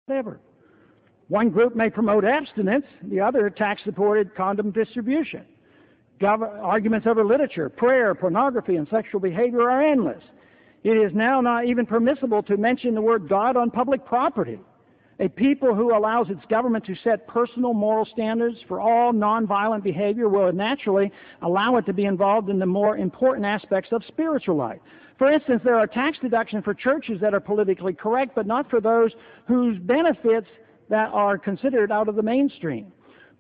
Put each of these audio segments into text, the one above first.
whatever. One group may promote abstinence, the other tax-supported condom distribution. Arguments over literature, prayer, pornography, and sexual behavior are endless. It is now not even permissible to mention the word God on public property. A people who allows its government to set personal moral standards for all nonviolent behavior will naturally allow it to be involved in the more important aspects of spiritual life. For instance, there are tax deductions for churches that are politically correct, but not for those whose benefits that are considered out of the mainstream.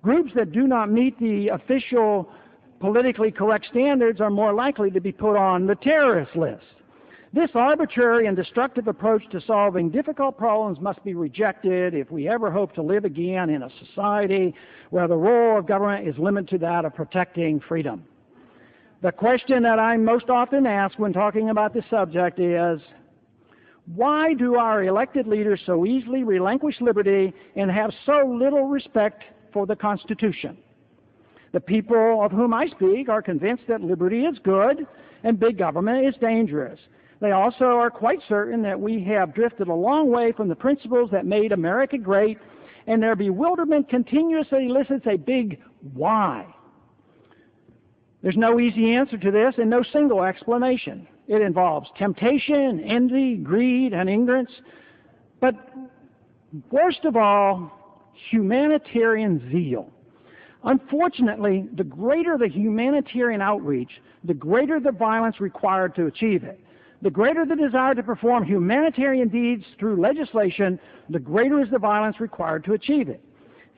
Groups that do not meet the official politically correct standards are more likely to be put on the terrorist list. This arbitrary and destructive approach to solving difficult problems must be rejected if we ever hope to live again in a society where the role of government is limited to that of protecting freedom. The question that I'm most often asked when talking about this subject is, why do our elected leaders so easily relinquish liberty and have so little respect for the Constitution? The people of whom I speak are convinced that liberty is good and big government is dangerous. They also are quite certain that we have drifted a long way from the principles that made America great, and their bewilderment continuously elicits a big why. There's no easy answer to this and no single explanation. It involves temptation, envy, greed, and ignorance. But worst of all, humanitarian zeal. Unfortunately, the greater the humanitarian outreach, the greater the violence required to achieve it. The greater the desire to perform humanitarian deeds through legislation, the greater is the violence required to achieve it.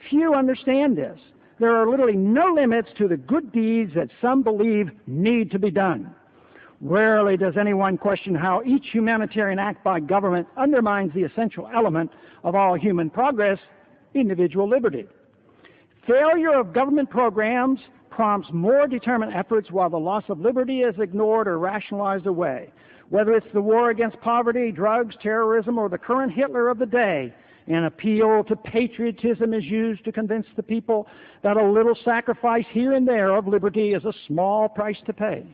Few understand this. There are literally no limits to the good deeds that some believe need to be done. Rarely does anyone question how each humanitarian act by government undermines the essential element of all human progress, individual liberty. Failure of government programs prompts more determined efforts while the loss of liberty is ignored or rationalized away. Whether it's the war against poverty, drugs, terrorism, or the current Hitler of the day, an appeal to patriotism is used to convince the people that a little sacrifice here and there of liberty is a small price to pay.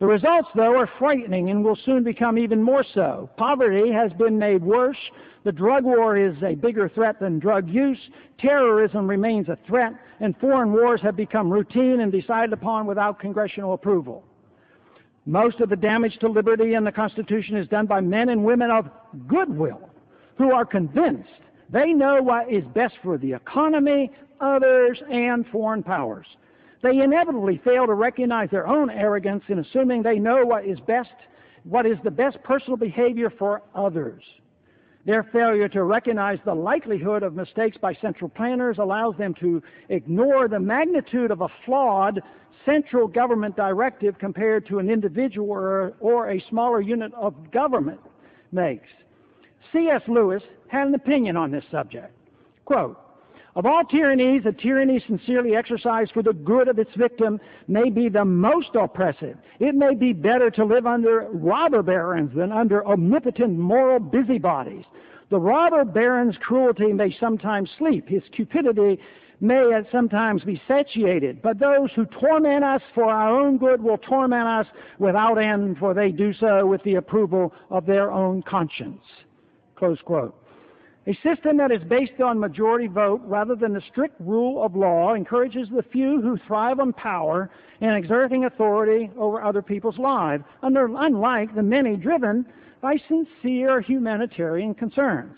The results, though, are frightening and will soon become even more so. Poverty has been made worse. The drug war is a bigger threat than drug use. Terrorism remains a threat, and foreign wars have become routine and decided upon without congressional approval. Most of the damage to liberty and the Constitution is done by men and women of goodwill who are convinced they know what is best for the economy, others, and foreign powers. They inevitably fail to recognize their own arrogance in assuming they know what is the best personal behavior for others. Their failure to recognize the likelihood of mistakes by central planners allows them to ignore the magnitude of a flawed central government directive compared to an individual or a smaller unit of government makes. C.S. Lewis had an opinion on this subject. Quote, "Of all tyrannies, a tyranny sincerely exercised for the good of its victim may be the most oppressive. It may be better to live under robber barons than under omnipotent moral busybodies. The robber baron's cruelty may sometimes sleep. His cupidity may sometimes be satiated. But those who torment us for our own good will torment us without end, for they do so with the approval of their own conscience." Close quote. A system that is based on majority vote rather than the strict rule of law encourages the few who thrive on power and exerting authority over other people's lives, unlike the many driven by sincere humanitarian concerns.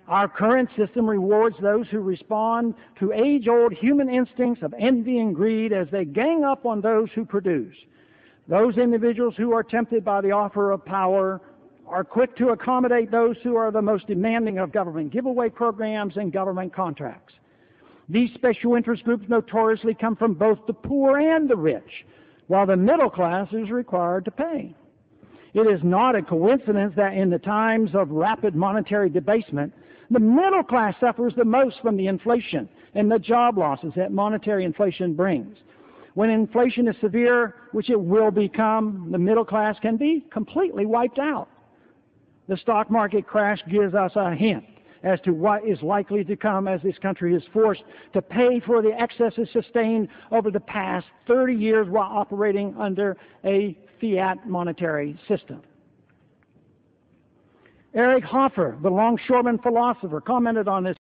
Our current system rewards those who respond to age-old human instincts of envy and greed as they gang up on those who produce. Those individuals who are tempted by the offer of power are quick to accommodate those who are the most demanding of government giveaway programs and government contracts. These special interest groups notoriously come from both the poor and the rich, while the middle class is required to pay. It is not a coincidence that in the times of rapid monetary debasement, the middle class suffers the most from the inflation and the job losses that monetary inflation brings. When inflation is severe, which it will become, the middle class can be completely wiped out. The stock market crash gives us a hint as to what is likely to come as this country is forced to pay for the excesses sustained over the past 30 years while operating under a fiat monetary system. Erich Hoffer, the longshoreman philosopher, commented on this